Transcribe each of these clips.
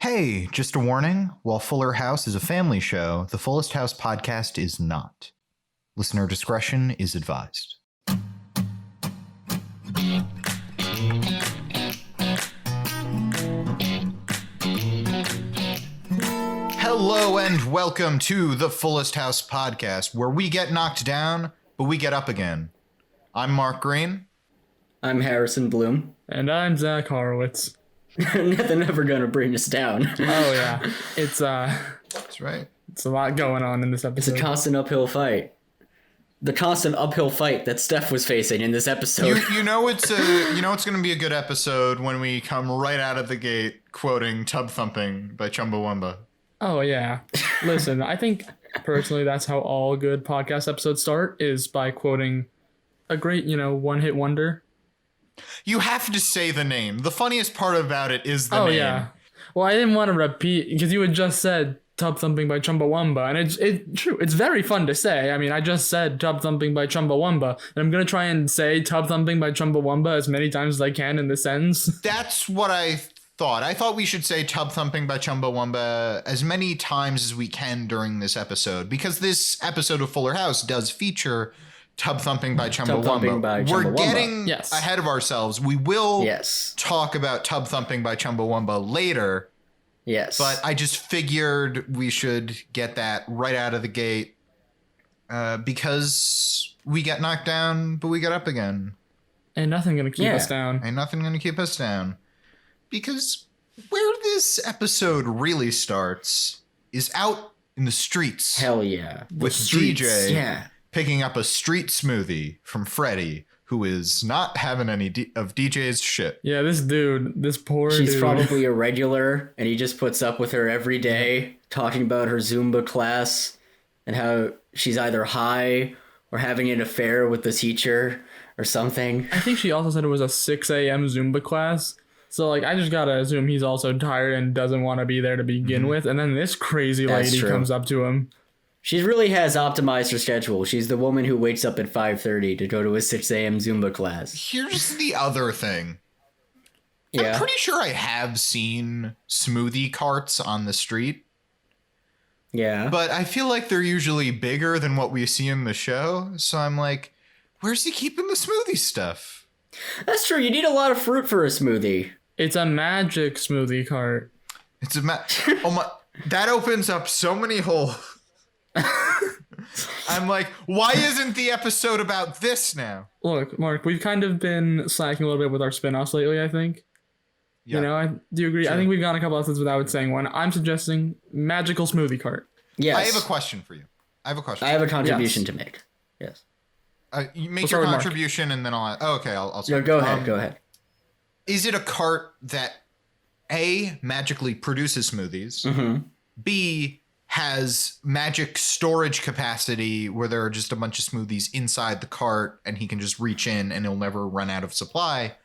Hey, just a warning. While Fuller House is a family show, the Fullest House podcast is not. Listener discretion is advised. Hello and welcome to the Fullest House podcast, where we get knocked down, but we get up again. I'm Mark Greene. I'm Harrison Bloom. And I'm Zach Horowitz. They're never gonna bring us down. Oh yeah, That's right. It's a lot going on in this episode. It's a constant uphill fight. The constant uphill fight that Steph was facing in this episode. You know it's going to be a good episode when we come right out of the gate quoting "Tub Thumping" by Chumbawamba. Oh yeah. Listen, I think personally that's how all good podcast episodes start, is by quoting a great, one-hit wonder. You have to say the name. The funniest part about it is the name. Oh yeah. Well, I didn't want to repeat because you had just said "Tub Thumping" by Chumbawamba, and it's true. It's very fun to say. I mean, I just said "Tub Thumping" by Chumbawamba, and I'm gonna try and say "Tub Thumping" by Chumbawamba as many times as I can in the sentence. That's what I thought. I thought we should say "Tub Thumping" by Chumbawamba as many times as we can during this episode, because this episode of Fuller House does feature "Tub Thumping" by Chumbawamba. We're getting ahead of ourselves. We will talk about "Tub Thumping" by Chumbawamba later. Yes. But I just figured we should get that right out of the gate because we get knocked down, but we get up again. Ain't nothing gonna keep us down. Ain't nothing gonna keep us down. Because where this episode really starts is out in the streets. Hell yeah. With DJ picking up a street smoothie from Freddie, who is not having any of DJ's shit. Yeah, this poor dude. She's probably a regular, and he just puts up with her every day, talking about her Zumba class and how she's either high or having an affair with the teacher or something. I think she also said it was a 6 a.m. Zumba class. So, I just gotta assume he's also tired and doesn't want to be there to begin with. And then this crazy lady comes up to him. She really has optimized her schedule. She's the woman who wakes up at 5:30 to go to a 6 a.m. Zumba class. Here's the other thing. Yeah. I'm pretty sure I have seen smoothie carts on the street. Yeah. But I feel like they're usually bigger than what we see in the show. So I'm like, where's he keeping the smoothie stuff? That's true. You need a lot of fruit for a smoothie. It's a magic smoothie cart. It's a oh my, that opens up so many holes. I'm like, why isn't the episode about this now? Look, Mark, we've kind of been slacking a little bit with our spin-offs lately, I think. Yeah. Do you agree? Sure. I think we've gone a couple episodes without saying one. I'm suggesting magical smoothie cart. Yes. I have a question for you. I have a contribution to make. Yes. You make your contribution and then I'll... okay, I'll start. No, go ahead. Is it a cart that A, magically produces smoothies, B, has magic storage capacity where there are just a bunch of smoothies inside the cart and he can just reach in and he'll never run out of supply?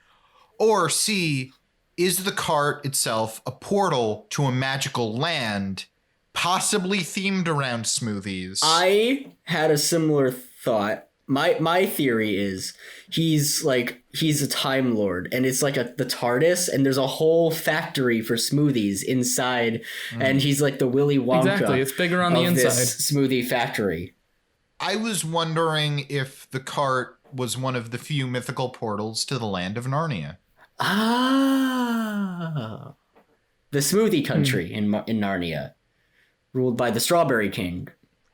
Or C, is the cart itself a portal to a magical land, possibly themed around smoothies? I had a similar thought. My theory is he's a Time Lord, and it's like the TARDIS, and there's a whole factory for smoothies inside, and he's like the Willy Wonka. Exactly, it's bigger on the inside. This smoothie factory. I was wondering if the cart was one of the few mythical portals to the land of Narnia. Ah, the smoothie country in Narnia, ruled by the Strawberry King.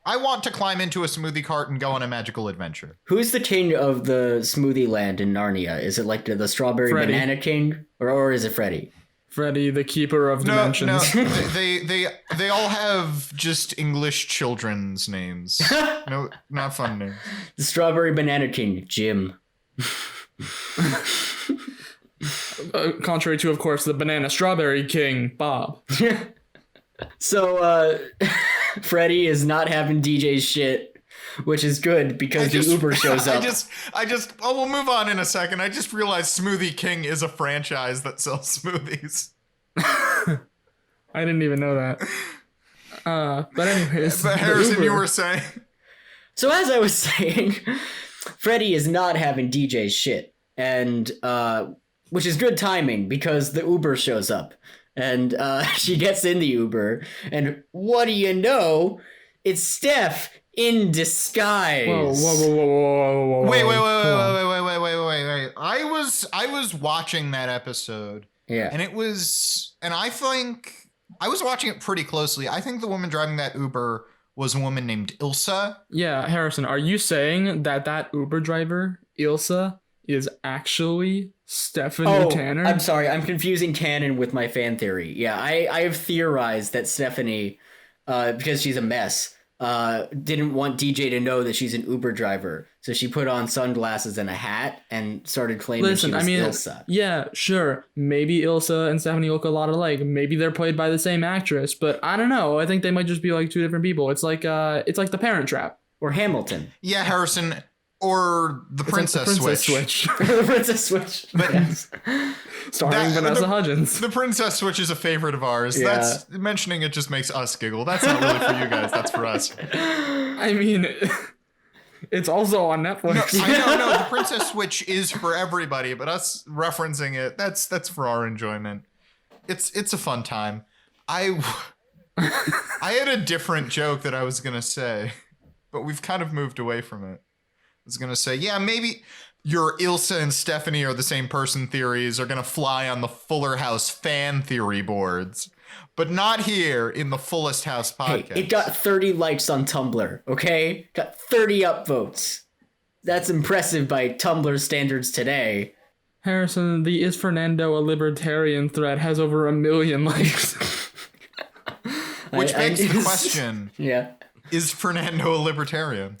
I want to climb into a smoothie cart and go on a magical adventure. Who's the king of the smoothie land in Narnia? Is it like the Strawberry Banana King? Or is it Freddy? Freddy, the keeper of dimensions. No, they all have just English children's names. No, not fun names. The Strawberry Banana King, Jim. Contrary to, of course, the Banana Strawberry King, Bob. So, Freddy is not having DJ's shit, which is good because the Uber shows up. We'll move on in a second. I just realized Smoothie King is a franchise that sells smoothies. I didn't even know that. But anyways. But Harrison, you were saying? So as I was saying, Freddy is not having DJ's shit, and which is good timing because the Uber shows up. And she gets in the Uber, and what do you know? It's Steph in disguise. Whoa. Wait. I was watching that episode. Yeah. And I think I was watching it pretty closely. I think the woman driving that Uber was a woman named Ilsa. Yeah, Harrison, are you saying that Uber driver, Ilsa, is actually Stephanie Tanner? I'm sorry, I'm confusing canon with my fan theory. Yeah, I have theorized that Stephanie, because she's a mess, didn't want DJ to know that she's an Uber driver. So she put on sunglasses and a hat and started claiming she was Ilsa. Yeah, sure. Maybe Ilsa and Stephanie look a lot alike. Maybe they're played by the same actress, but I don't know. I think they might just be like two different people. It's like The Parent Trap. Or Hamilton. Yeah, Harrison. Or the Princess Switch. The Princess Switch. But yes. Starring Vanessa Hudgens. The Princess Switch is a favorite of ours. Yeah. That's mentioning it just makes us giggle. That's not really for you guys. That's for us. I mean, it's also on Netflix. No. The Princess Switch is for everybody, but us referencing it, that's for our enjoyment. It's a fun time. I had a different joke that I was gonna say, but we've kind of moved away from it. I was going to say, yeah, maybe your Ilsa and Stephanie are the same person theories are going to fly on the Fuller House fan theory boards, but not here in the Fullest House podcast. Hey, it got 30 likes on Tumblr, okay? Got 30 upvotes. That's impressive by Tumblr standards today. Harrison, the Is Fernando a Libertarian thread has over 1 million likes. Which begs the question, yeah. Is Fernando a libertarian?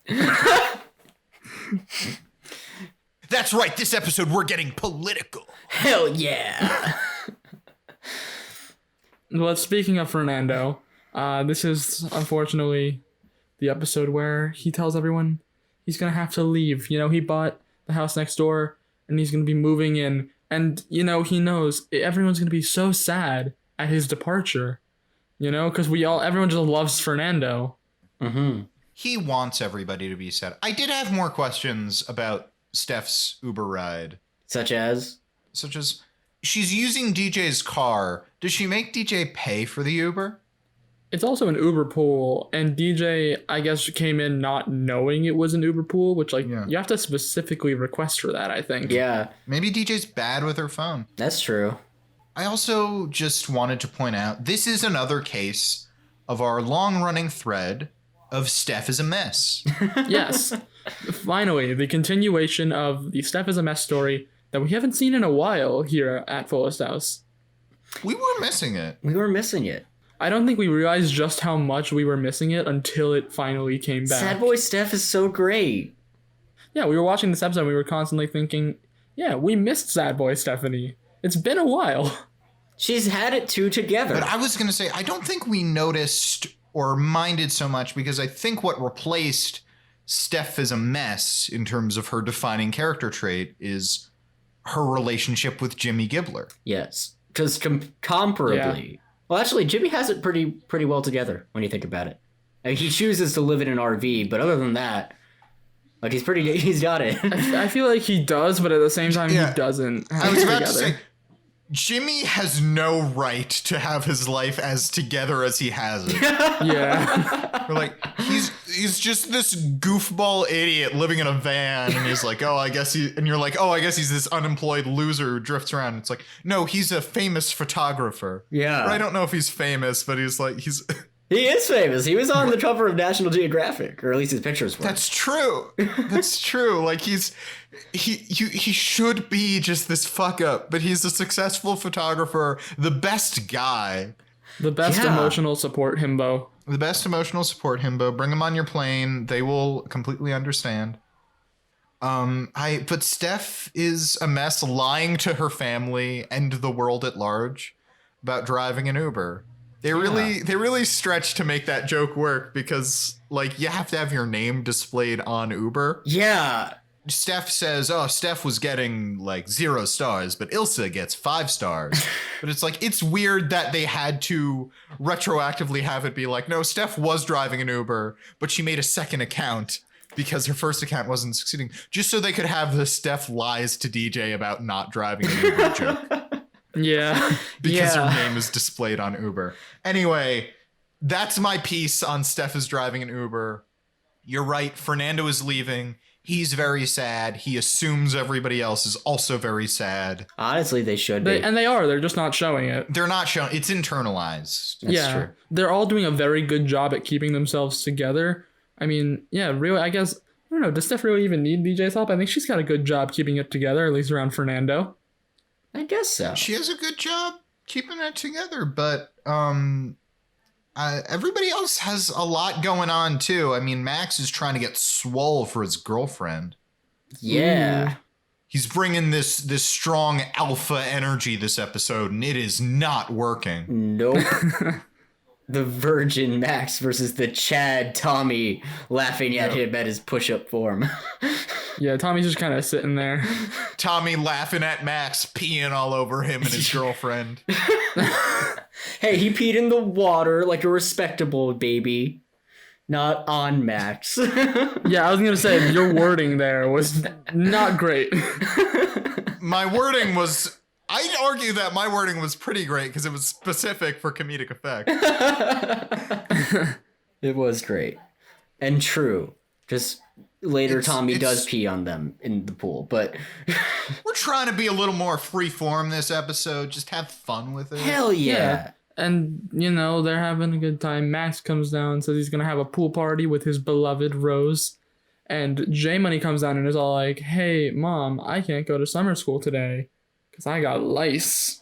That's right, this episode we're getting political. Hell yeah. Well, speaking of Fernando, this is unfortunately the episode where he tells everyone he's going to have to leave. You know, he bought the house next door and he's going to be moving in. And, you know, he knows everyone's going to be so sad at his departure, you know, because everyone just loves Fernando. Mm-hmm. He wants everybody to be sad. I did have more questions about Steph's Uber ride. Such as, she's using DJ's car. Does she make DJ pay for the Uber? It's also an Uber pool, and DJ, I guess, came in not knowing it was an Uber pool, which, you have to specifically request for that, I think. Yeah. Maybe DJ's bad with her phone. That's true. I also just wanted to point out, this is another case of our long-running thread of Steph is a mess. Yes. Finally, the continuation of the Steph is a mess story that we haven't seen in a while here at Fullest House. We were missing it. I don't think we realized just how much we were missing it until it finally came back. Sad Boy Steph is so great. Yeah, we were watching this episode and we were constantly thinking, yeah, we missed Sad Boy Stephanie. It's been a while. She's had it two together. But I was going to say, I don't think we noticed or minded so much because I think what replaced Steph is a mess in terms of her defining character trait is her relationship with Jimmy Gibbler. Yes, because comparably. Yeah. Well, actually, Jimmy has it pretty well together when you think about it. I mean, he chooses to live in an RV, but other than that, like he's got it. I feel like he does, but at the same time, he doesn't. I was about to say, Jimmy has no right to have his life as together as he has it. Yeah. Or like, he's just this goofball idiot living in a van, and he's like, and you're like, I guess he's this unemployed loser who drifts around. It's like, no, he's a famous photographer. Yeah. Or I don't know if he's famous, but he's He is famous. He was on the cover of National Geographic, or at least his pictures were. That's true. That's true. Like he should be just this fuck up, but he's a successful photographer, the best guy. The best emotional support himbo. The best emotional support himbo. Bring him on your plane. They will completely understand. But Steph is a mess, lying to her family and the world at large about driving an Uber. They really stretch to make that joke work because, like, you have to have your name displayed on Uber. Yeah. Steph says, Steph was getting, like, 0 stars, but Ilsa gets 5 stars. But it's like, it's weird that they had to retroactively have it be like, no, Steph was driving an Uber, but she made a second account because her first account wasn't succeeding, just so they could have the Steph lies to DJ about not driving an Uber joke. Yeah. because Yeah. her name is displayed on Uber. Anyway, that's my piece on Steph is driving an Uber. You're right. Fernando is leaving. He's very sad. He assumes everybody else is also very sad. Honestly, they should be. And they are. They're just not showing it. They're not showing. It's internalized. That's true. They're all doing a very good job at keeping themselves together. I mean, yeah, really, I guess, I don't know, does Steph really even need DJ's help? I think she's got a good job keeping it together, at least around Fernando. I guess so. She has a good job keeping it together, but everybody else has a lot going on too. I mean, Max is trying to get swole for his girlfriend. Yeah. He's bringing this strong alpha energy this episode, and it is not working. Nope. The virgin Max versus the Chad Tommy laughing at him at his push-up form. Yeah, Tommy's just kind of sitting there. Tommy laughing at Max, peeing all over him and his girlfriend. Hey, he peed in the water like a respectable baby. Not on Max. Yeah, I was going to say, your wording there was not great. My wording was... I'd argue that my wording was pretty great because it was specific for comedic effect. It was great. And true. Just later Tommy does pee on them in the pool, but... We're trying to be a little more freeform this episode. Just have fun with it. Hell yeah. And, you know, they're having a good time. Max comes down and says he's going to have a pool party with his beloved Rose. And J Money comes down and is all like, hey, Mom, I can't go to summer school today because I got lice.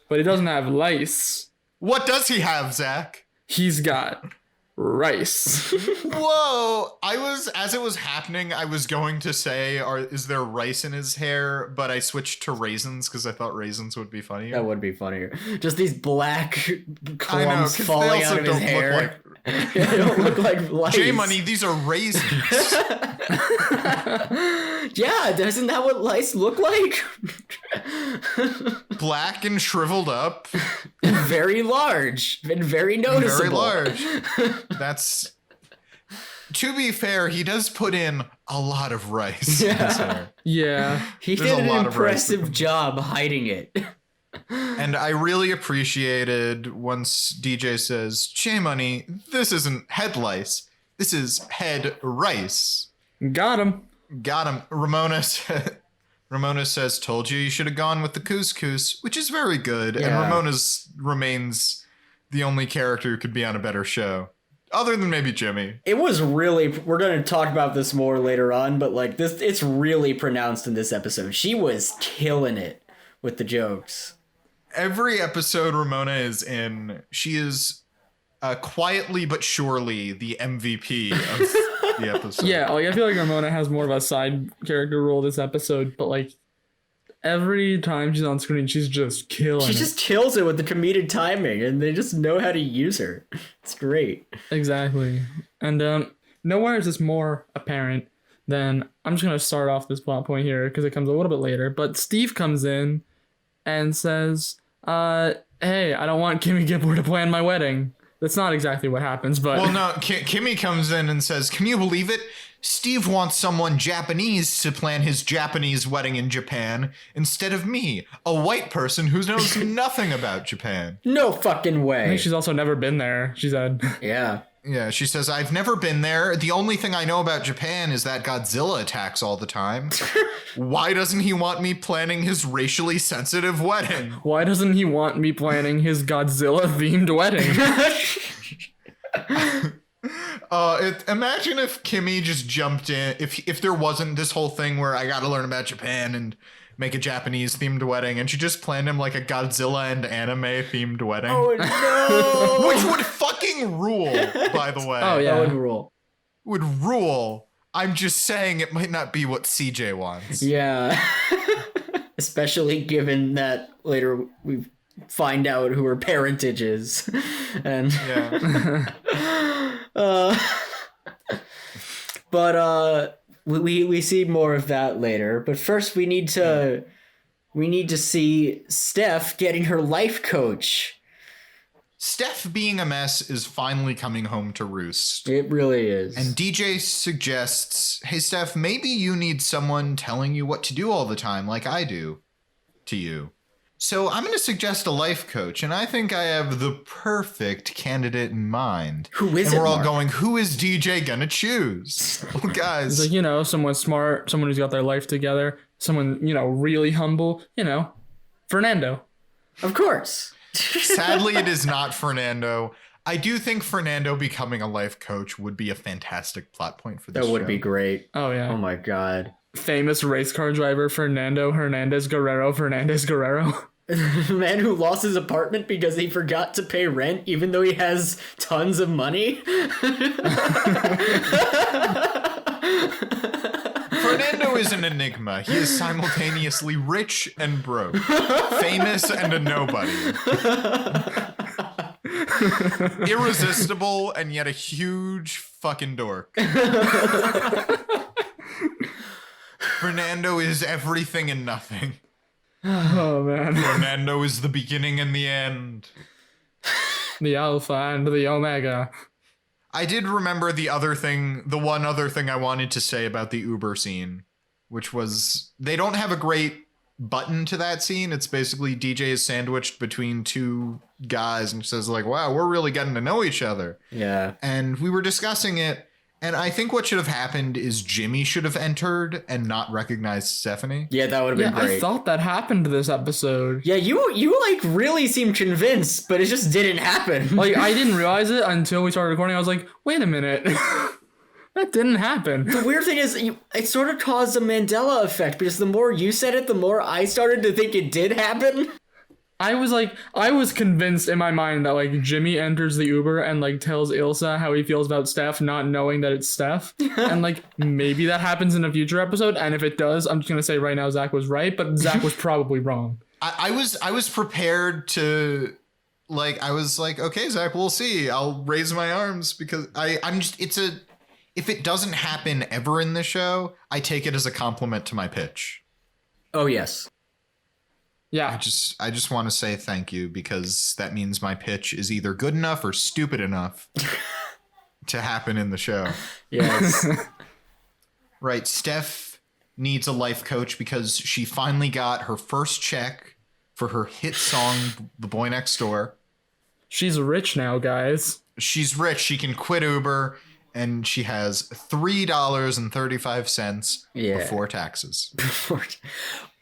But he doesn't have lice. What does he have, Zach? He's got rice. Whoa! As it was happening, I was going to say, is there rice in his hair? But I switched to raisins because I thought raisins would be funnier. That would be funnier. Just these black I know, clumps 'cause falling they out also of his don't hair. look like... They don't look like lice. J-Money, these are raisins. Yeah, doesn't that what lice look like? Black and shriveled up. Very large and very noticeable. Very large. That's... To be fair, he does put in a lot of rice in his hair. Yeah. He There's did a an lot of rice impressive job hiding it. And I really appreciated once DJ says, J-Money, this isn't head lice. This is head rice. Got him. Got him. Ramona says, told you should have gone with the couscous, which is very good. Yeah. And Ramona's remains the only character who could be on a better show. Other than maybe Jimmy. It was really, we're going to talk about this more later on, but like this, it's really pronounced in this episode. She was killing it with the jokes. Every episode Ramona is in, she is quietly but surely the MVP of the episode. Yeah, like I feel like Ramona has more of a side character role this episode, but like every time she's on screen, she's just killing She just kills it with the comedic timing, and they just know how to use her. It's great. Exactly. And nowhere is this more apparent than, I'm just going to start off this plot point here because it comes a little bit later, but Steve comes in and says, hey, I don't want Kimmy Gibbler to plan my wedding. That's not exactly what happens, but... Well, no, Kimmy comes in and says, can you believe it? Steve wants someone Japanese to plan his Japanese wedding in Japan instead of me, a white person who knows nothing about Japan. No fucking way. I think she's also never been there, she said. Yeah. Yeah, she says, I've never been there. The only thing I know about Japan is that Godzilla attacks all the time. Why doesn't he want me planning his racially sensitive wedding? Why doesn't he want me planning his Godzilla-themed wedding? Imagine if Kimmy just jumped in, if there wasn't this whole thing where I gotta learn about Japan and make a Japanese themed wedding, and she just planned him like a Godzilla and anime themed wedding. Oh no! Which would fucking rule, by the way. Oh, yeah. That would rule. Would rule. I'm just saying it might not be what CJ wants. Yeah. Especially given that later we find out who her parentage is. And Yeah. But we see more of that later. But first we need to see Steph getting her life coach. Steph being a mess is finally coming home to roost. It really is. And DJ suggests, hey, Steph, maybe you need someone telling you what to do all the time like I do to you. So I'm going to suggest a life coach, and I think I have the perfect candidate in mind. Who is and it, we're all Mark? going, who is DJ going to choose? Well, guys. It's like, someone smart, someone who's got their life together, someone, really humble, Fernando. Of course. Sadly, it is not Fernando. I do think Fernando becoming a life coach would be a fantastic plot point for this That would show. be great. Oh, yeah. Oh my god. Famous race car driver Fernando Hernandez Guerrero. The man who lost his apartment because he forgot to pay rent even though he has tons of money. Fernando is an enigma. He is simultaneously rich and broke, famous and a nobody. Irresistible and yet a huge fucking dork. Fernando is everything and nothing. Oh, man. Fernando is the beginning and the end. The Alpha and the Omega. I did remember the one other thing I wanted to say about the Uber scene, which was they don't have a great button to that scene. It's basically DJ is sandwiched between two guys and says like, wow, we're really getting to know each other. Yeah. And we were discussing it. And I think what should have happened is Jimmy should have entered and not recognized Stephanie. Yeah, that would have been great. I thought that happened this episode. Yeah, you like really seemed convinced, but it just didn't happen. Like, I didn't realize it until we started recording. I was like, wait a minute. That didn't happen. The weird thing is, it sort of caused a Mandela effect, because the more you said it, the more I started to think it did happen. I was convinced in my mind that, like, Jimmy enters the Uber and, like, tells Ilsa how he feels about Steph, not knowing that it's Steph. And, like, maybe that happens in a future episode. And if it does, I'm just going to say right now Zach was right, but Zach was probably wrong. I was prepared to, like, I was like, okay, Zach, we'll see. I'll raise my arms because I'm just, if it doesn't happen ever in the show, I take it as a compliment to my pitch. Oh, yes. Yeah. I just want to say thank you because that means my pitch is either good enough or stupid enough to happen in the show. Yes. Right. Steph needs a life coach because she finally got her first check for her hit song, The Boy Next Door. She's rich now, guys. She's rich. She can quit Uber and she has $3.35 before taxes.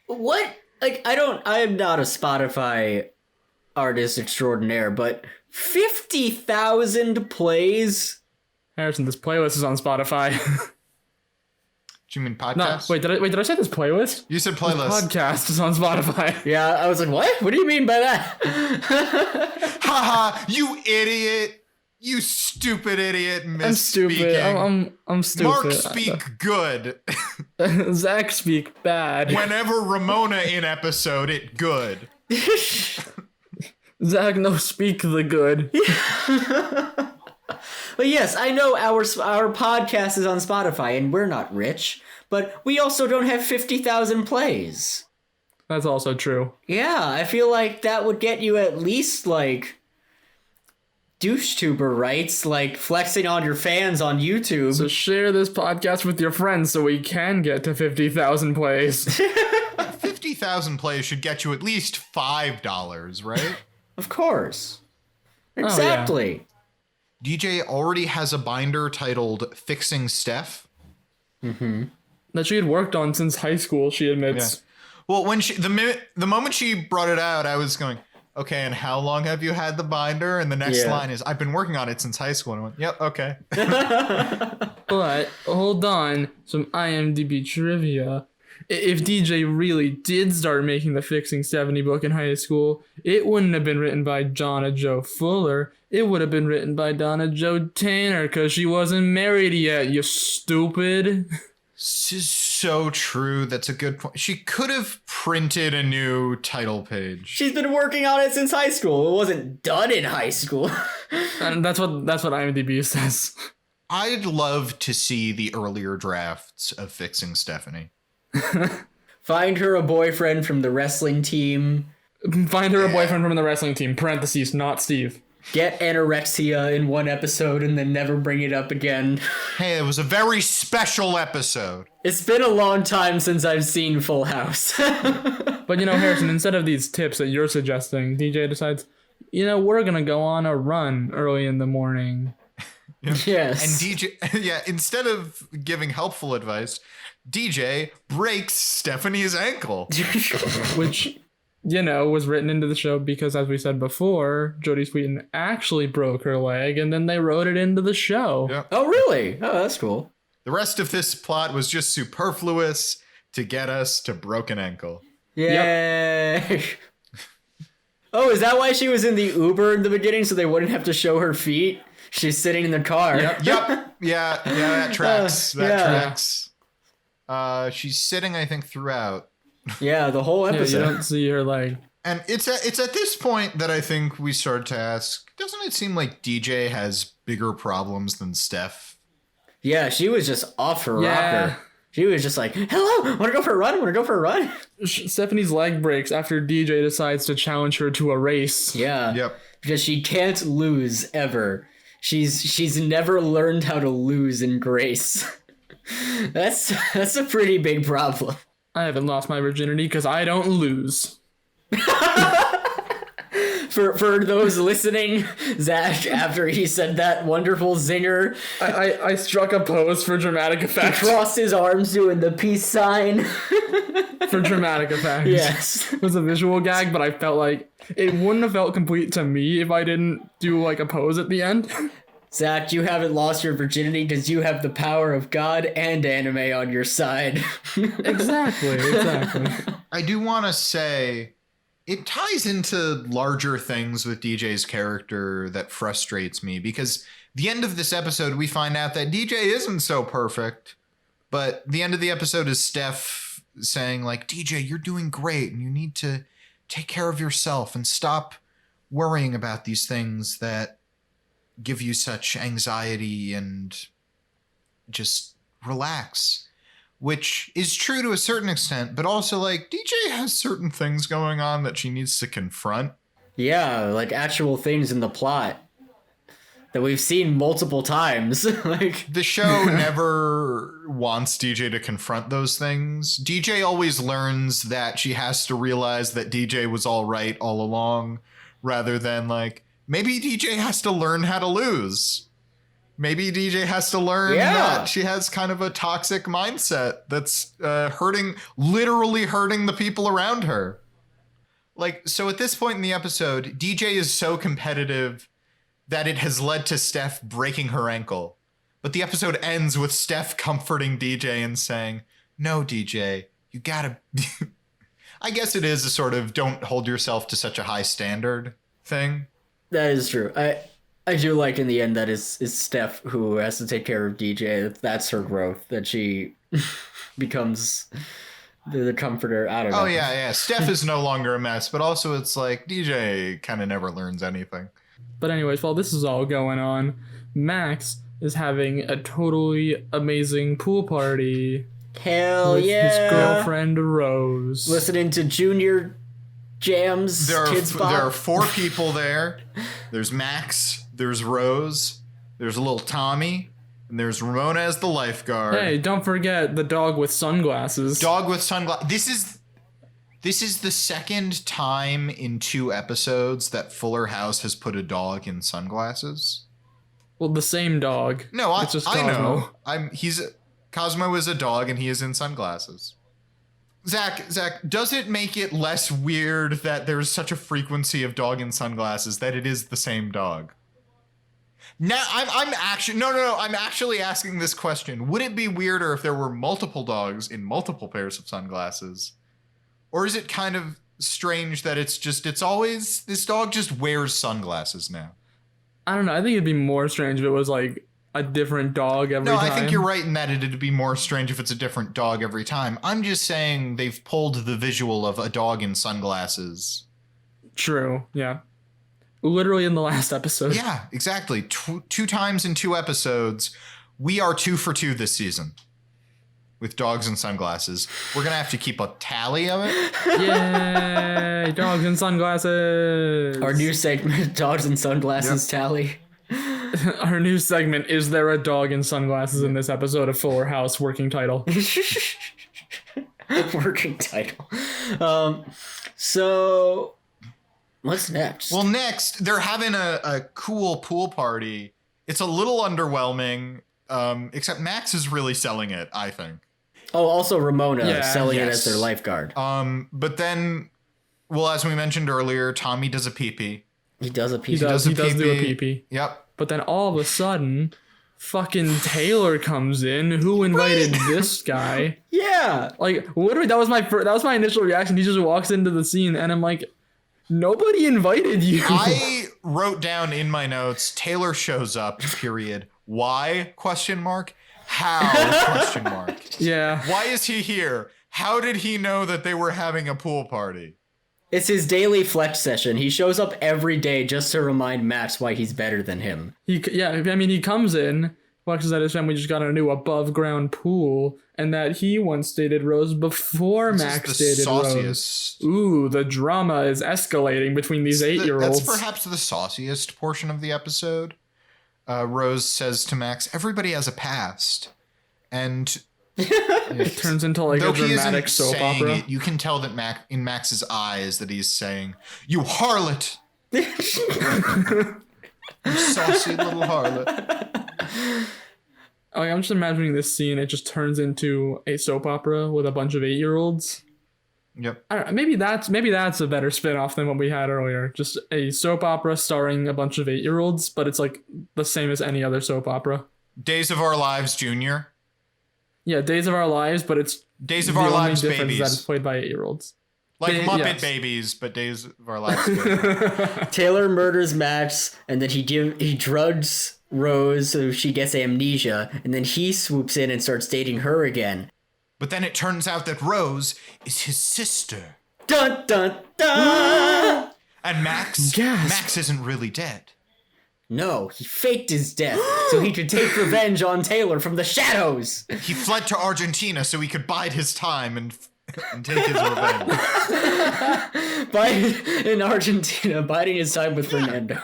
What? Like, I am not a Spotify artist extraordinaire, but 50,000 plays? Harrison, this playlist is on Spotify. Do you mean podcast? No, wait, did I say this playlist? You said This playlist. podcast is on Spotify. Yeah, I was like, what? What do you mean by that? Haha, you idiot. You stupid idiot. I'm stupid. I'm stupid. Mark speak good. Zach speak bad. Whenever Ramona in episode, it good. Zach no speak the good. But yes, I know our podcast is on Spotify, and we're not rich, but we also don't have 50,000 plays. That's also true. Yeah, I feel like that would get you at least, like, douche-tuber rights, like flexing on your fans on YouTube. So share this podcast with your friends so we can get to 50,000 plays. 50,000 plays should get you at least $5, right? Of course. yeah. Exactly. DJ already has a binder titled Fixing Steph. That she had worked on since high school, she admits. Well, when the moment she brought it out, I was going, okay, and how long have you had the binder? And the next line is, I've been working on it since high school. And I went, yep, okay. But hold on, some IMDb trivia. If DJ really did start making the Fixing 70 book in high school, it wouldn't have been written by Donna Jo Fuller. It would have been written by Donna Jo Tanner because she wasn't married yet, you stupid. This is so true. That's a good point. She could have printed a new title page. She's been working on it since high school. It wasn't done in high school. And that's what IMDb says. I'd love to see the earlier drafts of Fixing Stephanie. Find her a boyfriend from the wrestling team. Find her a boyfriend from the wrestling team, parentheses, not Steve. get anorexia in one episode and then never bring it up again. Hey, it was a very special episode. It's been a long time since I've seen Full House. But, Harrison, instead of these tips that you're suggesting, DJ decides, we're going to go on a run early in the morning. Yes. And DJ, instead of giving helpful advice, DJ breaks Stephanie's ankle. Which, was written into the show because, as we said before, Jodie Sweetin actually broke her leg, and then they wrote it into the show. Yep. Oh, really? Oh, that's cool. The rest of this plot was just superfluous to get us to broken ankle. Yay. Yep. Oh, is that why she was in the Uber in the beginning, so they wouldn't have to show her feet? She's sitting in the car. Yep. Yeah, that tracks. Tracks. She's sitting, I think, throughout. Yeah, the whole episode. You don't see her leg. And it's at this point that I think we start to ask, doesn't it seem like DJ has bigger problems than Steph? Yeah, she was just off her rocker. She was just like, hello, want to go for a run? Stephanie's leg breaks after DJ decides to challenge her to a race. Yeah. Yep. Because she can't lose ever. She's never learned how to lose in Grace. That's a pretty big problem. I haven't lost my virginity because I don't lose. For those listening, Zach, after he said that wonderful zinger, I struck a pose for dramatic effect. He crossed his arms doing the peace sign. For dramatic effect. Yes. It was a visual gag, but I felt like it wouldn't have felt complete to me if I didn't do like a pose at the end. Zach, you haven't lost your virginity because you have the power of God and anime on your side. Exactly. I do want to say it ties into larger things with DJ's character that frustrates me, because the end of this episode, we find out that DJ isn't so perfect, but the end of the episode is Steph saying like, DJ, you're doing great and you need to take care of yourself and stop worrying about these things that give you such anxiety and just relax, which is true to a certain extent, but also like DJ has certain things going on that she needs to confront. Yeah, like actual things in the plot that we've seen multiple times. Like the show never wants DJ to confront those things. DJ always learns that she has to realize that DJ was all right all along, rather than like, maybe DJ has to learn how to lose. Maybe DJ has to learn that she has kind of a toxic mindset that's literally hurting the people around her. Like, so at this point in the episode, DJ is so competitive that it has led to Steph breaking her ankle. But the episode ends with Steph comforting DJ and saying, no, DJ, you gotta... I guess it is a sort of don't hold yourself to such a high standard thing. That is true. I do like in the end that is Steph who has to take care of DJ. That's her growth, that she becomes the comforter. I don't know. Oh, yeah. Steph is no longer a mess, but also it's like DJ kind of never learns anything. But anyways, while this is all going on, Max is having a totally amazing pool party. Hell with yeah. his girlfriend, Rose. Listening to Junior Jams. There are 4 people there. There's Max, there's Rose, there's little Tommy, and there's Ramona as the lifeguard. Hey, don't forget the dog with sunglasses. Dog with sunglasses. This is the second time in 2 episodes that Fuller House has put a dog in sunglasses. Well, the same dog. No, it's just I Cosmo. know. Cosmo is a dog and he is in sunglasses. Zach, does it make it less weird that there's such a frequency of dog in sunglasses that it is the same dog? Now, I'm actually asking this question. Would it be weirder if there were multiple dogs in multiple pairs of sunglasses? Or is it kind of strange that it's always, this dog just wears sunglasses now? I don't know. I think it'd be more strange if it was like a different dog every time. No, I think you're right in that it'd be more strange if it's a different dog every time. I'm just saying they've pulled the visual of a dog in sunglasses. True, yeah. Literally in the last episode. Yeah, exactly. 2 times in 2 episodes. We are 2 for 2 this season. with dogs and sunglasses. We're going to have to keep a tally of it. Yay! Dogs and sunglasses. Our new segment, Dogs and Sunglasses Tally. Our new segment, Is There a Dog in Sunglasses in this episode of Fuller House? Working title. Working title. So, what's next? Well, next, they're having a cool pool party. It's a little underwhelming, except Max is really selling it, I think. Oh, also Ramona selling it yes. as their lifeguard. But then, well, as we mentioned earlier, Tommy does a pee-pee. He does a He pee-pee. does do a pee-pee. Yep. But then all of a sudden, fucking Taylor comes in. Who invited this guy? Yeah. Like, literally, that was my initial reaction. He just walks into the scene, and I'm like, nobody invited you. I wrote down in my notes, Taylor shows up, period. Why? Question mark. How? Question mark. Yeah. Why is he here? How did he know that they were having a pool party? It's his daily flex session. He shows up every day just to remind Max why he's better than him. He comes in, flexes at his family just got a new above ground pool, and that he once dated Rose before Max dated Rose. Ooh, the drama is escalating between these 8-year-olds. That's perhaps the sauciest portion of the episode. Rose says to Max, everybody has a past. And it turns into like a dramatic soap opera. It, you can tell that in Max's eyes that he's saying, "You harlot! You saucy little harlot." I'm just imagining this scene. It just turns into a soap opera with a bunch of 8-year-olds. Yep. I don't know, maybe that's a better spin-off than what we had earlier. Just a soap opera starring a bunch of 8-year-olds, but it's like the same as any other soap opera. Days of Our Lives Junior. Yeah, Days of Our Lives, but it's Days of Our Lives Babies. That it's played by 8-year-olds. Like Muppet Babies, but Days of Our Lives Babies. Taylor murders Max, and then he drugs Rose so she gets amnesia, and then he swoops in and starts dating her again. But then it turns out that Rose is his sister. Dun dun dun! And Max isn't really dead. No, he faked his death so he could take revenge on Taylor from the shadows. He fled to Argentina so he could bide his time and take his revenge. In Argentina, biding his time with Fernando.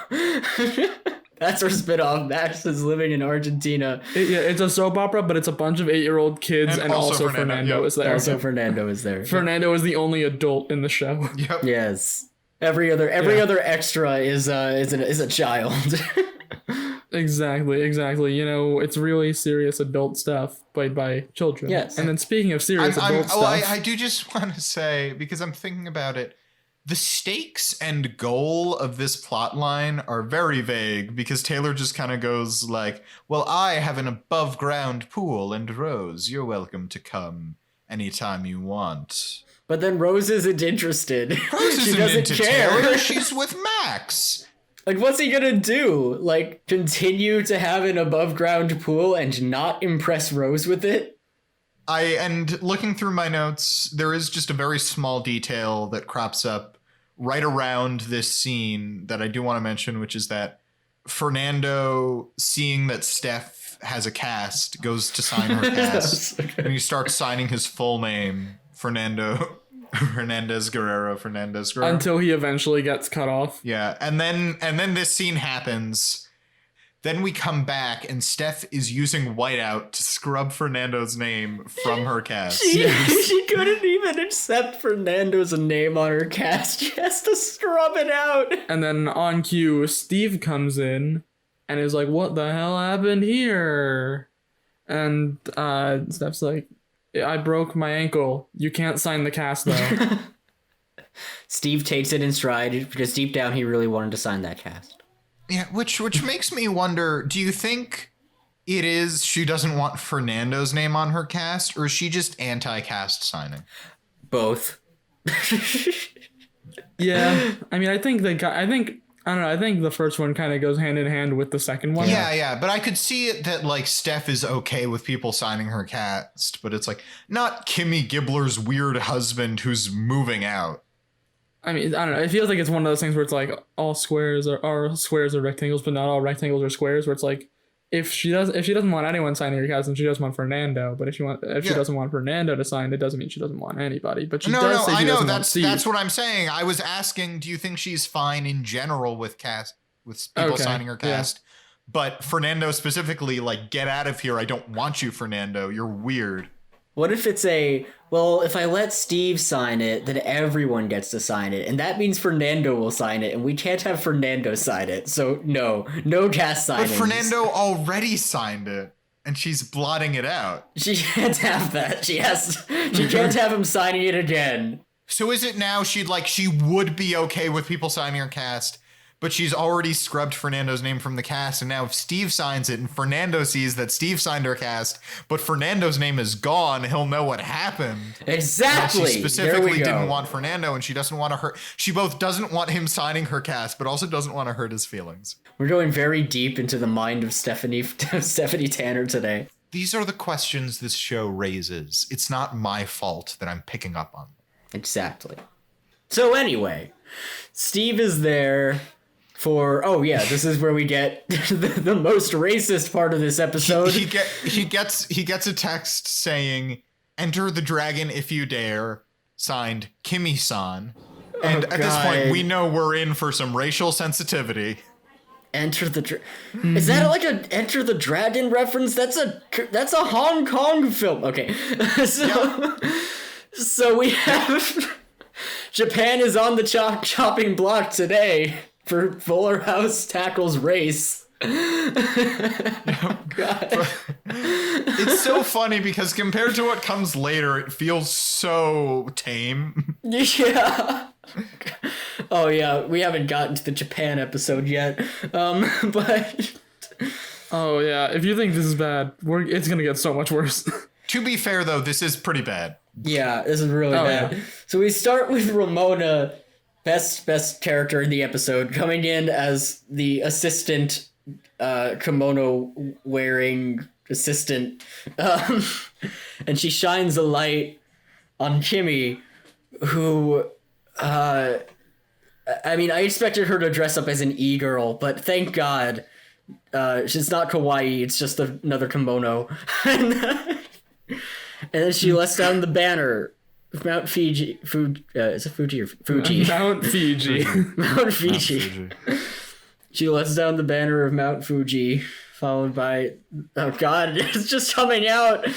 That's our spinoff. Max is living in Argentina. It's a soap opera, but it's a bunch of 8-year-old kids, and also Fernando is there. Also, Fernando is there. Fernando is the only adult in the show. Yep. Yes. Every other extra is a child. Exactly. You know, it's really serious adult stuff played by children. Yes. And then speaking of serious adult stuff, I do just want to say, because I'm thinking about it, the stakes and goal of this plot line are very vague, because Taylor just kind of goes like, well, I have an above ground pool, and Rose, you're welcome to come anytime you want. But then Rose isn't interested. Rose she isn't doesn't into care. Taylor. She's with Max. Like, what's he gonna do? Like, continue to have an above ground pool and not impress Rose with it? And looking through my notes, there is just a very small detail that crops up right around this scene that I do want to mention, which is that Fernando, seeing that Steph has a cast, goes to sign her cast, and he starts signing his full name, Fernandez Guerrero. Until he eventually gets cut off. Yeah, and then this scene happens. Then we come back, and Steph is using whiteout to scrub Fernando's name from her cast. She couldn't even accept Fernando's name on her cast. She has to scrub it out. And then on cue, Steve comes in and is like, what the hell happened here? And Steph's like, I broke my ankle. You can't sign the cast, though. Steve takes it in stride because deep down he really wanted to sign that cast. Yeah, which makes me wonder, do you think it is she doesn't want Fernando's name on her cast, or is she just anti-cast signing? Both. Yeah. I mean, I think the first one kind of goes hand in hand with the second one. Yeah, but I could see it that like Steph is okay with people signing her cast, but it's like not Kimmy Gibbler's weird husband who's moving out. I mean, I don't know. It feels like it's one of those things where it's like all squares are squares or rectangles, but not all rectangles are squares. Where it's like if she doesn't want anyone signing her cast, then she doesn't want Fernando. But if she doesn't want Fernando to sign, it doesn't mean she doesn't want anybody. But she does say she doesn't want Steve. That's what I'm saying. I was asking, do you think she's fine in general with people signing her cast? Yeah. But Fernando specifically, like, get out of here. I don't want you, Fernando. You're weird. What if it's if I let Steve sign it, then everyone gets to sign it. And that means Fernando will sign it. And we can't have Fernando sign it. So no cast signings. But Fernando already signed it. And she's blotting it out. She can't have that. She can't have him signing it again. So is it now she would be okay with people signing her cast, but she's already scrubbed Fernando's name from the cast, and now if Steve signs it and Fernando sees that Steve signed her cast, but Fernando's name is gone, he'll know what happened. Exactly. She specifically didn't want Fernando, and she doesn't want to hurt. She both doesn't want him signing her cast, but also doesn't want to hurt his feelings. We're going very deep into the mind of Stephanie Tanner today. These are the questions this show raises. It's not my fault that I'm picking up on them. Exactly. So anyway, Steve is there. This is where we get the most racist part of this episode. He gets a text saying, "Enter the dragon if you dare," signed Kimmy-san. And at this point, we know we're in for some racial sensitivity. Enter the Is that like a Enter the Dragon reference? That's a Hong Kong film. Okay. So we have Japan is on the chopping block today. For Fuller House tackles race. Oh, God. It's so funny because compared to what comes later, it feels so tame. Yeah. Oh, yeah. We haven't gotten to the Japan episode yet. But... Oh, yeah. If you think this is bad, it's going to get so much worse. To be fair, though, this is pretty bad. Yeah, this is really bad. Yeah. So we start with Ramona... Best character in the episode, coming in as the assistant, kimono wearing assistant, and she shines a light on Kimmy, who, I expected her to dress up as an e-girl, but thank God, she's not kawaii, it's just another kimono, and then she lets down the banner. Mount Fiji, is it Fuji or Fuji? Mount Fiji. Mount Fiji. She lets down the banner of Mount Fuji, followed by, oh God, it's just coming out,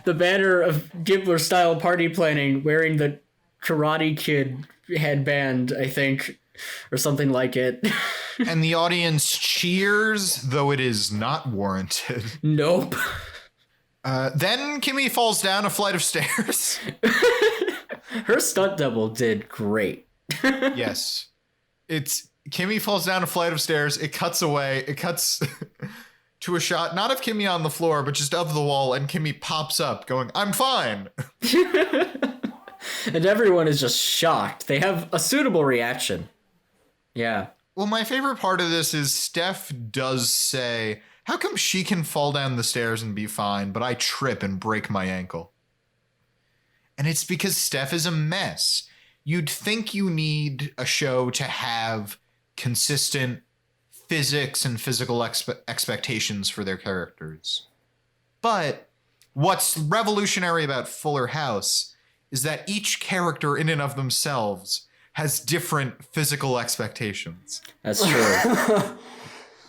the banner of Gibbler-style party planning, wearing the Karate Kid headband, I think, or something like it. And the audience cheers, though it is not warranted. Nope. Then Kimmy falls down a flight of stairs. Her stunt double did great. Yes. Kimmy falls down a flight of stairs. It cuts away. It cuts to a shot, not of Kimmy on the floor, but just of the wall. And Kimmy pops up going, "I'm fine." And everyone is just shocked. They have a suitable reaction. Yeah. Well, my favorite part of this is Steph does say, "How come she can fall down the stairs and be fine, but I trip and break my ankle?" And it's because Steph is a mess. You'd think you need a show to have consistent physics and physical expectations for their characters. But what's revolutionary about Fuller House is that each character in and of themselves has different physical expectations. That's true.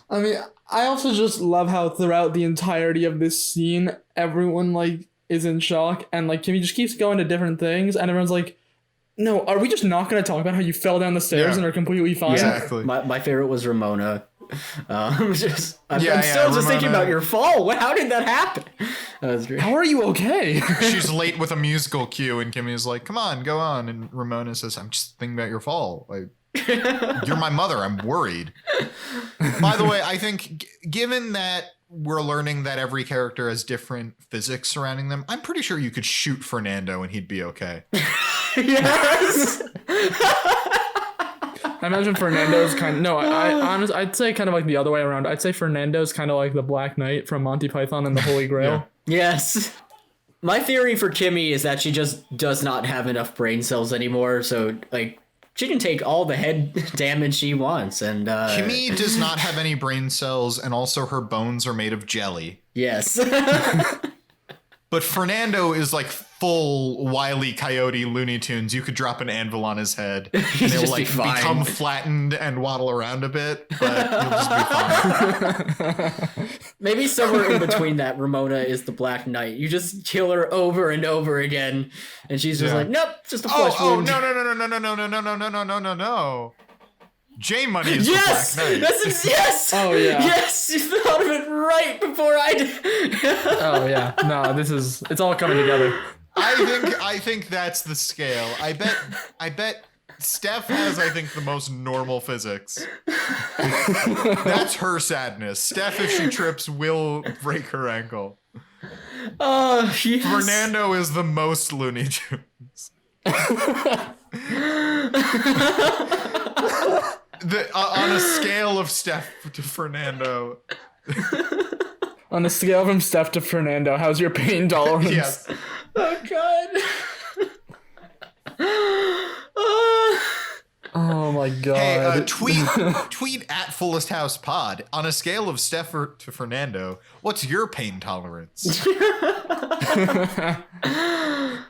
I mean, I also just love how throughout the entirety of this scene, everyone is in shock, and Kimmy just keeps going to different things, and everyone's like, "No, are we just not going to talk about how you fell down the stairs and are completely fine?" Exactly. My favorite was Ramona. I'm still Ramona, thinking about your fall. How did that happen? That was great. How are you okay? She's late with a musical cue, and Kimmy is like, "Come on, go on." And Ramona says, "I'm just thinking about your fall. You're my mother. I'm worried." By the way, I think given that we're learning that every character has different physics surrounding them, I'm pretty sure you could shoot Fernando and he'd be okay. Yes. I imagine Fernando's I'd say kind of like the other way around. I'd say Fernando's kind of like the Black Knight from Monty Python and the Holy Grail. Yeah. Yes. My theory for Kimmy is that she just does not have enough brain cells anymore, so She can take all the head damage she wants, and Kimmy does not have any brain cells, and also her bones are made of jelly. yes. But Fernando is like full Wile E. Coyote Looney Tunes. You could drop an anvil on his head, and he'll just like be fine. become flattened and waddle around a bit, but he'll just be fine. Maybe somewhere in between that, Ramona is the Black Knight. You just kill her over and over again, and she's just like, nope, just a flesh Oh wound. no. J Money is Yes, the Black Knight. yes. Oh, yeah. Yes, you thought of it right before I did. Oh yeah, no, it's all coming together. I think that's the scale. I bet Steph has, I think, the most normal physics. That's her sadness. Steph, if she trips, will break her ankle. Oh, yes. Fernando is the most Looney Tunes. On a scale of Steph to Fernando. On a scale from Steph to Fernando, how's your pain tolerance? Yes. Oh, God. Oh my god. Hey, tweet at Fullest House Pod. On a scale of Steph to Fernando, what's your pain tolerance?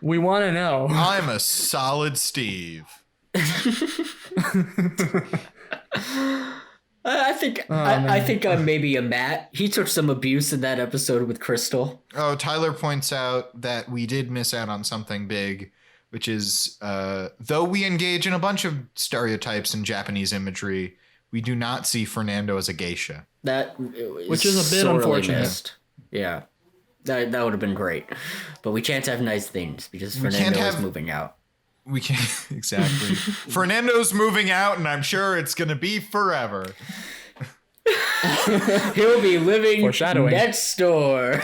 We want to know. I'm a solid Steve. I think I'm maybe a Matt. He took some abuse in that episode with Crystal. Oh, Tyler points out that we did miss out on something big, which is, though we engage in a bunch of stereotypes and Japanese imagery, we do not see Fernando as a geisha. Which is a bit sorely unfortunate. missed. Yeah. That would have been great. But we can't have nice things because Fernando is moving out. We can't, exactly. Fernando's moving out, and I'm sure it's going to be forever. He'll be living Foreshadowing. next door.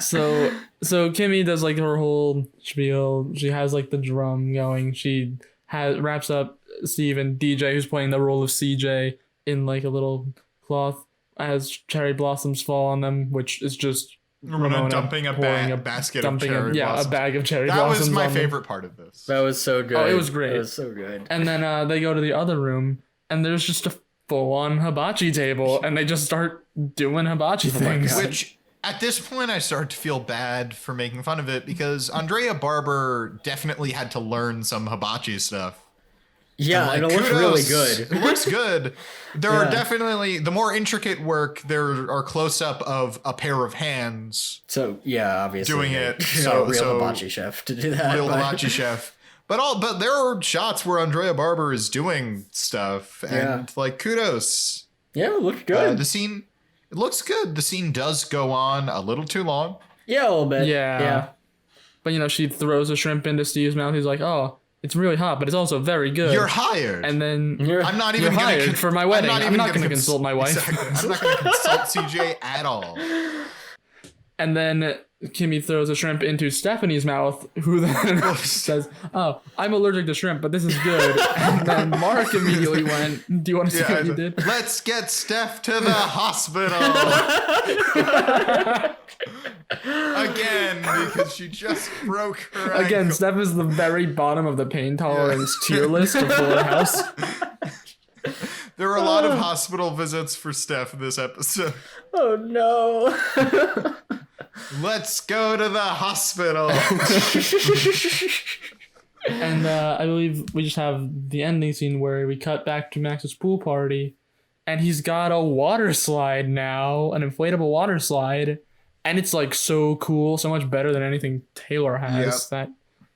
So Kimmy does like her whole spiel. She has like the drum going. She wraps up Steve and DJ, who's playing the role of CJ, in like a little cloth as cherry blossoms fall on them, which is just Ramona dumping a basket of cherry blossoms. A bag of cherry that blossoms. That was my on favorite part of this. That was so good. Oh, it was great. It was so good. And then they go to the other room, and there's just a full-on hibachi table, and they just start doing hibachi things. Which, at this point, I start to feel bad for making fun of it, because Andrea Barber definitely had to learn some hibachi stuff. Yeah, and it looks really good. It looks good. There are definitely, the more intricate work, there are close-up of a pair of hands. So, yeah, obviously. Doing it. So real hibachi chef to do that. Real hibachi chef. But there are shots where Andrea Barber is doing stuff, and like, kudos. Yeah, it looks good. The scene, it looks good. The scene does go on a little too long. Yeah, a little bit. Yeah. But she throws a shrimp into Steve's mouth. He's like, oh, it's really hot, but it's also very good. You're hired. And then I'm not even you're going hired for my wedding. I'm not going to consult my wife. Exactly. I'm not going to consult CJ at all. And then Kimmy throws a shrimp into Stephanie's mouth, who then says, oh, I'm allergic to shrimp, but this is good. And then Mark immediately went, do you want to see what you did? Let's get Steph to the hospital. Again, because she just broke her ankle. Again, Steph is the very bottom of the pain tolerance tier list of Fuller House. There are a lot of hospital visits for Steph this episode. Oh, no. Let's go to the hospital. And I believe we just have the ending scene where we cut back to Max's pool party, and he's got a water slide now, an inflatable water slide, and it's like so cool, so much better than anything Taylor has. That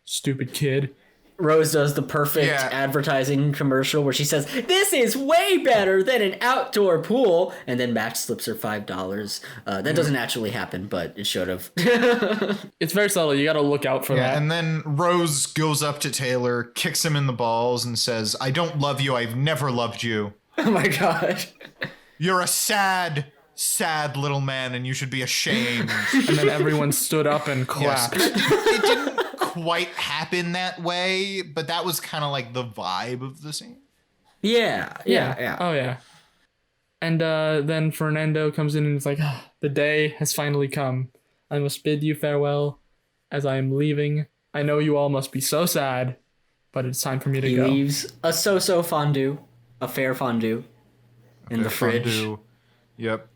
stupid kid. Rose does the perfect advertising commercial where she says, this is way better than an outdoor pool. And then Max slips her $5. That doesn't actually happen, but it should have. It's very subtle. You got to look out for that. And then Rose goes up to Taylor, kicks him in the balls, and says, I don't love you. I've never loved you. Oh, my God. You're a sad little man, and you should be ashamed. And then everyone stood up and clapped. Yes. It didn't quite happen that way, but that was kind of like the vibe of the scene. Yeah. Oh, yeah. And then Fernando comes in and is like, the day has finally come. I must bid you farewell as I am leaving. I know you all must be so sad. but it's time for me to He go. leaves a so-so fondue, a fair fondue, in the fridge. Fondue. Yep.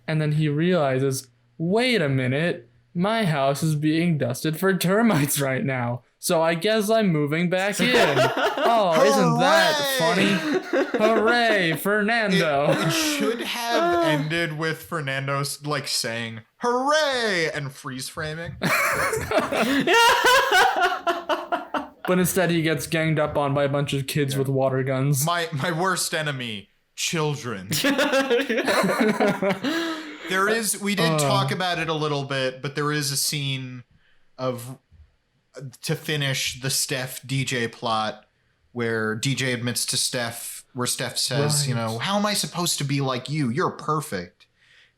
And then he realizes, wait a minute, my house is being dusted for termites right now. So I guess I'm moving back in. Oh, isn't that funny? Hooray, Fernando. It should have ended with Fernando like saying "hooray" and freeze framing. But instead he gets ganged up on by a bunch of kids with water guns. My worst enemy, children. We did talk about it a little bit, but there is a scene to finish the Steph DJ plot where DJ admits to Steph, where Steph says, Right. how am I supposed to be like you? You're perfect.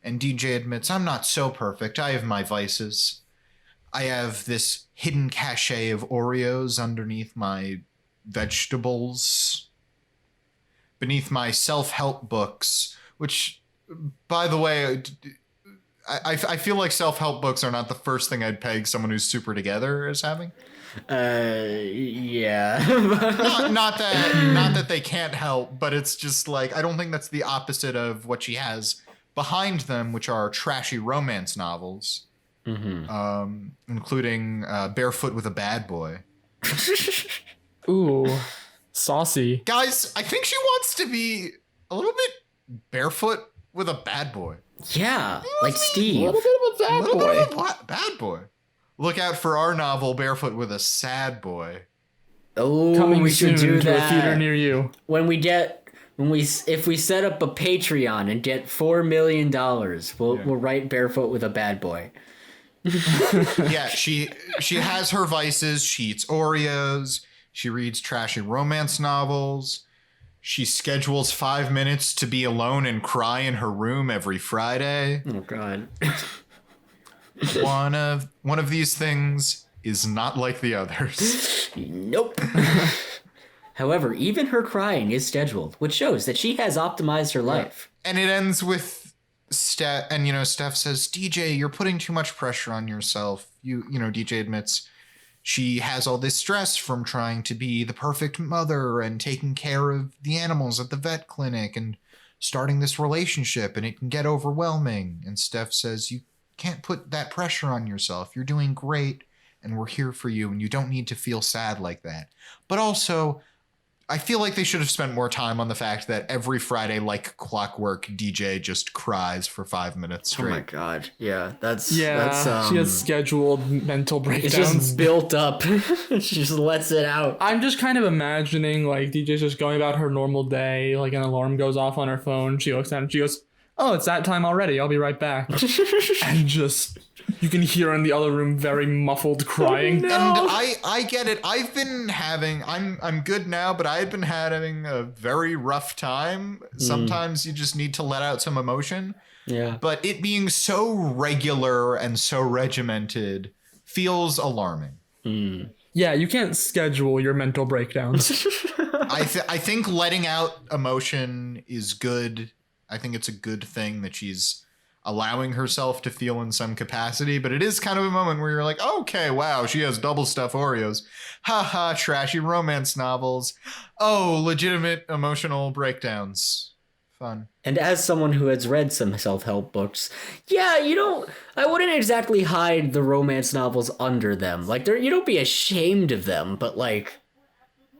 And DJ admits, I'm not so perfect. I have my vices. I have this hidden cachet of Oreos underneath my vegetables, beneath my self-help books, which, by the way, I feel like self-help books are not the first thing I'd peg someone who's super together as having. Yeah. not that they can't help, but it's just like, I don't think that's the opposite of what she has behind them, which are trashy romance novels, including Barefoot with a Bad Boy. Ooh, saucy. Guys, I think she wants to be a little bit barefoot with a bad boy. Yeah, like Steve. A little bit of a bad Little boy. bit of a bad boy. Look out for our novel, Barefoot with a Sad Boy. Oh, Coming we should soon do to a that. theater near you. If we set up a Patreon and get $4 million, we'll write Barefoot with a Bad Boy. Yeah, she has her vices. She eats Oreos. She reads trashy romance novels. She schedules 5 minutes to be alone and cry in her room every Friday. Oh God. One of these things is not like the others. Nope. However, even her crying is scheduled, which shows that she has optimized her life. And it ends with Steph, and Steph says, "DJ, you're putting too much pressure on yourself." DJ admits she has all this stress from trying to be the perfect mother and taking care of the animals at the vet clinic and starting this relationship, and it can get overwhelming. And Steph says, "You can't put that pressure on yourself. You're doing great, and we're here for you, and you don't need to feel sad like that." But also, I feel like they should have spent more time on the fact that every Friday, like clockwork, DJ just cries for 5 minutes straight. Oh my God. Yeah, She has scheduled mental breakdowns. It's just built up. She just lets it out. I'm just kind of imagining like DJ's just going about her normal day, like an alarm goes off on her phone. She looks at it and she goes, "Oh, it's that time already. I'll be right back." And just, you can hear in the other room very muffled crying. And I get it. I'm good now, but I had been having a very rough time. Sometimes you just need to let out some emotion. Yeah. But it being so regular and so regimented feels alarming. Yeah, you can't schedule your mental breakdowns. I think letting out emotion is good. I think it's a good thing that she's allowing herself to feel in some capacity, but it is kind of a moment where you're like, okay, wow, she has double stuff Oreos. Haha, trashy romance novels. Oh, legitimate emotional breakdowns. Fun. And as someone who has read some self-help books, I wouldn't exactly hide the romance novels under them. Like, you don't be ashamed of them, but like,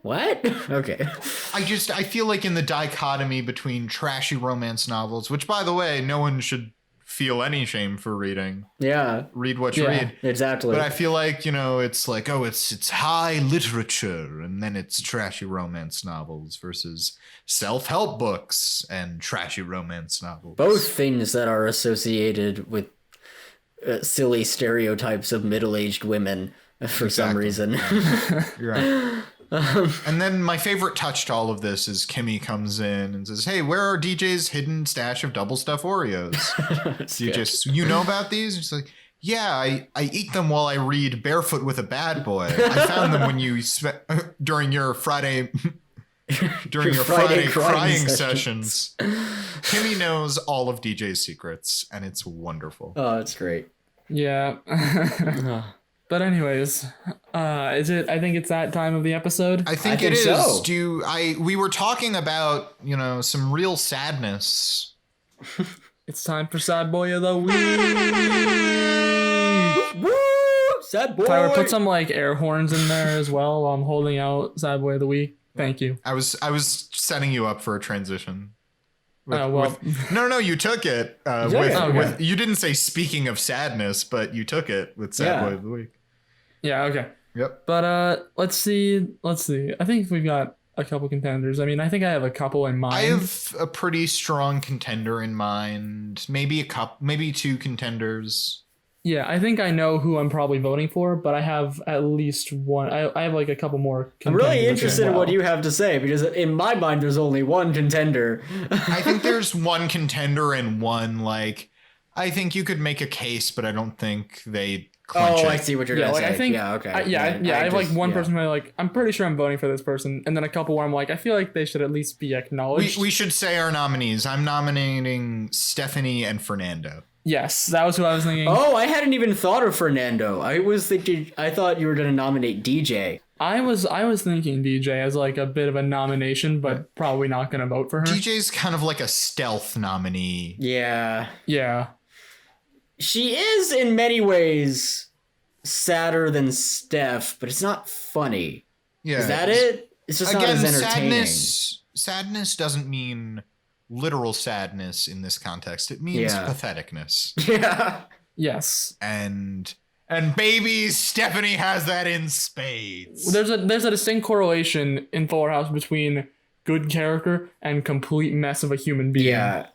what? Okay. I feel like in the dichotomy between trashy romance novels, which, by the way, no one should feel any shame for reading. Yeah. Read what you read. Exactly. But I feel like, it's like, oh, it's high literature, and then it's trashy romance novels versus self-help books and trashy romance novels. Both things that are associated with silly stereotypes of middle-aged women for some reason. You're right. And then my favorite touch to all of this is Kimmy comes in and says, "Hey, where are DJ's hidden stash of double stuff Oreos?" DJ says, "You know about these?" And she's like, "Yeah, I eat them while I read Barefoot with a Bad Boy. I found them when you during your Friday crying sessions." Kimmy knows all of DJ's secrets, and it's wonderful. Oh, it's great. Yeah. But anyways, is it? I think it's that time of the episode. I think it think is. so. We were talking about, some real sadness. It's time for Sad Boy of the Week. Woo! Sad boy. Tyler, put some like air horns in there as well while I'm holding out Sad Boy of the Week. Thank you. I was setting you up for a transition. Well, No, you took it. You didn't say speaking of sadness, but you took it with Sad Boy of the Week. yeah, okay. Yep. But let's see. I think we've got a couple contenders. I mean, I think I have a couple in mind. I have a pretty strong contender in mind. Maybe maybe two contenders. Yeah, I think I know who I'm probably voting for, but I have at least one. I have like a couple more I'm contenders. really interested as in what well. you have to say, because in my mind, there's only one contender. I think there's one contender and one, I think you could make a case, but I don't think they clinch it. I see what you're gonna say. I think. Okay. I have like one person who I'm pretty sure I'm voting for this person, and then a couple where I'm like, I feel like they should at least be acknowledged. We should say our nominees. I'm nominating Stephanie and Fernando. Yes, that was who I was thinking. Oh, I hadn't even thought of Fernando. I thought you were gonna nominate DJ. I was thinking DJ as like a bit of a nomination, but probably not gonna vote for her. DJ's kind of like a stealth nominee. Yeah. Yeah. She is in many ways sadder than Steph, but it's not funny. Yeah. Is that it? It's just not as entertaining. Sadness doesn't mean literal sadness in this context. It means patheticness. Yeah. Yes. And baby, Stephanie has that in spades. There's a distinct correlation in Fuller House between good character and complete mess of a human being. Yeah.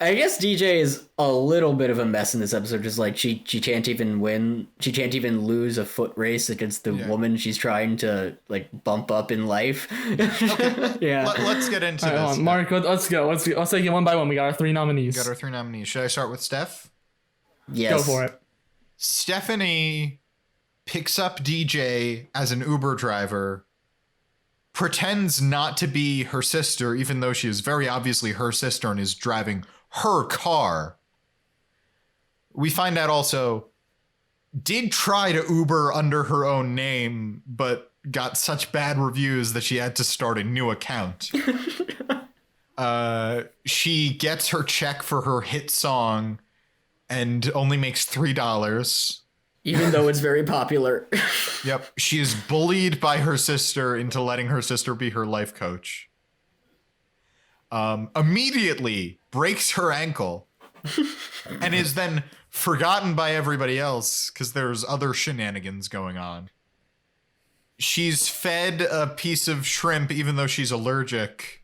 I guess DJ is a little bit of a mess in this episode. Just like she can't even win. She can't even lose a foot race against the woman she's trying to bump up in life. Okay. Yeah. Let's get into All right, this. Mark, let's go. Let's take it one by one. We got our three nominees. We got our three nominees. Should I start with Steph? Yes. Go for it. Stephanie picks up DJ as an Uber driver, pretends not to be her sister, even though she is very obviously her sister and is driving her car. We find out also did try to Uber under her own name, but got such bad reviews that she had to start a new account. She gets her check for her hit song and only makes $3. Even though it's very popular. Yep. She is bullied by her sister into letting her sister be her life coach. Immediately breaks her ankle and is then forgotten by everybody else because there's other shenanigans going on. She's fed a piece of shrimp even though she's allergic.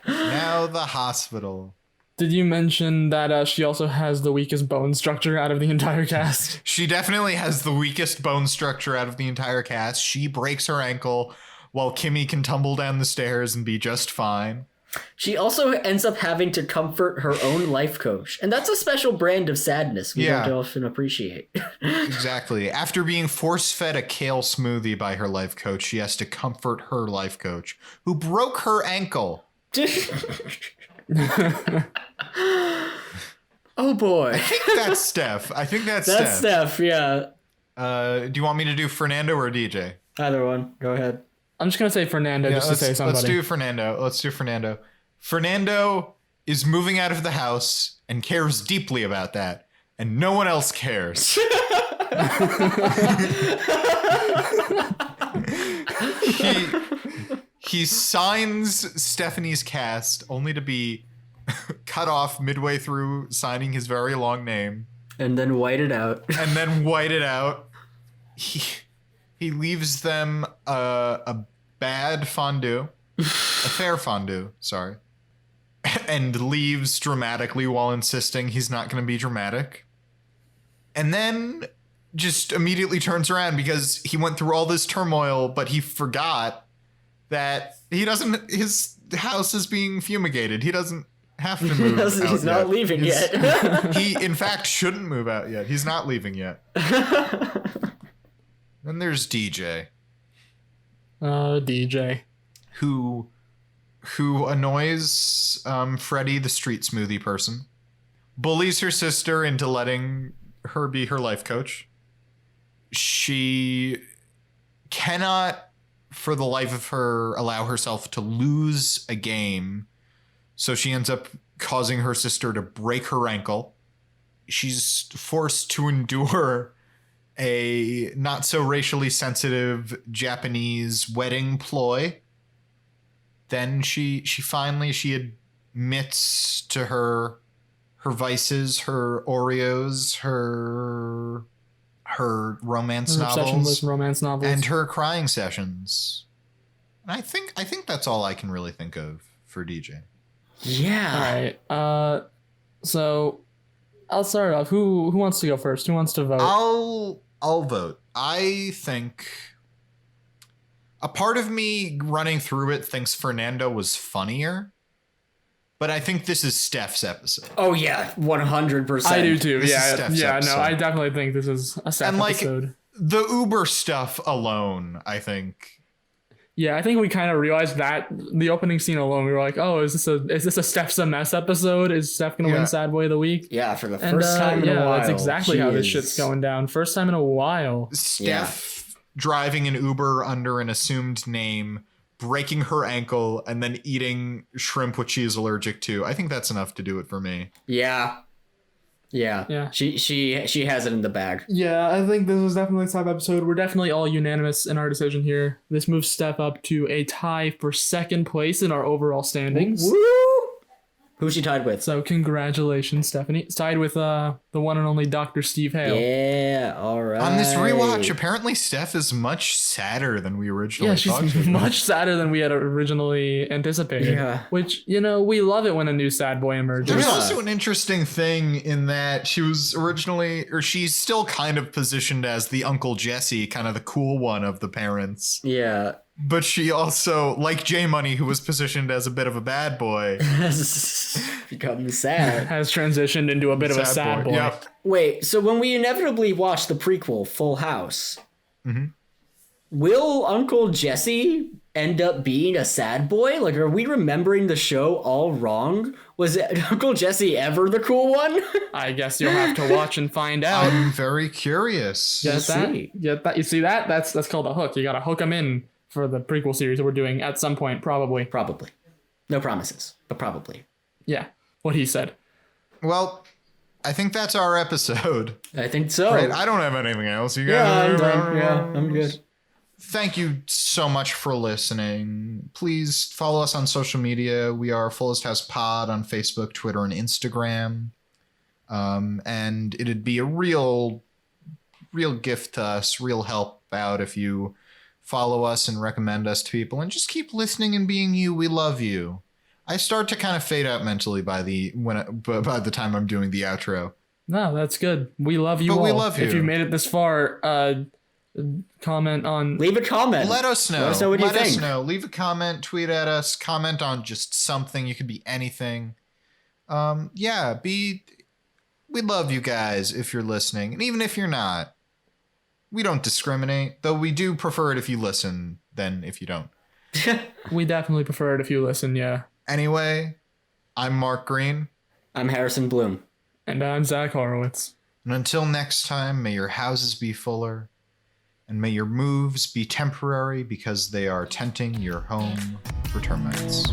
Now the hospital. Did you mention that she also has the weakest bone structure out of the entire cast? She definitely has the weakest bone structure out of the entire cast. She breaks her ankle while Kimmy can tumble down the stairs and be just fine. She also ends up having to comfort her own life coach. And that's a special brand of sadness we don't often appreciate. Exactly. After being force-fed a kale smoothie by her life coach, she has to comfort her life coach, who broke her ankle. Oh boy. I think that's Steph. That's Steph, yeah. Do you want me to do Fernando or DJ? Either one. Go ahead. I'm just gonna say Fernando just to say somebody. Let's do Fernando. Fernando is moving out of the house and cares deeply about that, and no one else cares. He signs Stephanie's cast only to be cut off midway through signing his very long name. And then white it out. He leaves them a bad fondue, a fair fondue, sorry, and leaves dramatically while insisting he's not going to be dramatic. And then just immediately turns around because he went through all this turmoil, but he forgot that his house is being fumigated. He doesn't have to move out He's not leaving yet. He, in fact, shouldn't move out yet. He's not leaving yet. Then there's DJ. DJ. Who annoys Freddie, the street smoothie person. Bullies her sister into letting her be her life coach. she cannot, for the life of her, allow herself to lose a game. So she ends up causing her sister to break her ankle. She's forced to endure a not so racially sensitive Japanese wedding ploy. Then she finally admits to her vices, her Oreos, her romance obsession novels, with romance novels, and her crying sessions. And I think that's all I can really think of for DJ. Yeah. All right. So I'll start off. Who wants to go first? Who wants to vote? I'll vote. I think a part of me running through it thinks Fernando was funnier, but I think this is Steph's episode. Oh yeah, 100%. I do too. This is Yeah, Steph's yeah. episode. No, I definitely think this is a Steph episode. The Uber stuff alone, I think. Yeah, I think we kind of realized that the opening scene alone, we were like, "Oh, is this a Steph's a mess episode? Is Steph gonna win Sad Boy of the Week?" Yeah, for the first time in a while. That's exactly how this shit's going down. First time in a while. Steph driving an Uber under an assumed name, breaking her ankle, and then eating shrimp, which she is allergic to. I think that's enough to do it for me. Yeah. She has it in the bag. Yeah, I think this was definitely a top episode. We're definitely all unanimous in our decision here. This moves Steph up to a tie for second place in our overall standings. Woo! Who's she tied with? So congratulations, Stephanie. It's tied with the one and only Dr. Steve Hale. Yeah, all right. On this rewatch, apparently Steph is much sadder than we originally thought. Yeah, she's much sadder than we had originally anticipated. Yeah. Which, we love it when a new sad boy emerges. There's also an interesting thing in that she was originally, or she's still kind of positioned as the Uncle Jesse, kind of the cool one of the parents. Yeah. But she also, like J Money, who was positioned as a bit of a bad boy, Has become sad. Has transitioned into a bit of a sad boy. Yep. Wait, so when we inevitably watch the prequel, Full House, will Uncle Jesse end up being a sad boy? Like, are we remembering the show all wrong? Was Uncle Jesse ever the cool one? I guess you'll have to watch and find out. I'm very curious. Get that? see. Get that? You see that? That's called a hook. You gotta hook them in for the prequel series that we're doing at some point, probably. Probably. No promises, but probably. Yeah, what he said. Well, I think that's our episode. I think so. Right? I don't have anything else. You Yeah, guys? I'm done. Yeah, I'm good. Thank you so much for listening. Please follow us on social media. We are Fullest House Pod on Facebook, Twitter, and Instagram. And it'd be a real gift to us, real help out if you follow us and recommend us to people, and just keep listening and being you. We love you. I start to kind of fade out mentally by the time I'm doing the outro. No, that's good. We love you But all. we love you. If you made it this far, comment on... Leave a comment. Let us know. Let us know what you Let us think. know. Leave a comment, tweet at us, comment on just something. You could be anything. We love you guys if you're listening. And even if you're not, we don't discriminate, though we do prefer it if you listen than if you don't. We definitely prefer it if you listen, yeah. Anyway, I'm Mark Greene. I'm Harrison Bloom. And I'm Zach Horowitz. And until next time, may your houses be fuller, and may your moves be temporary because they are tenting your home for termites.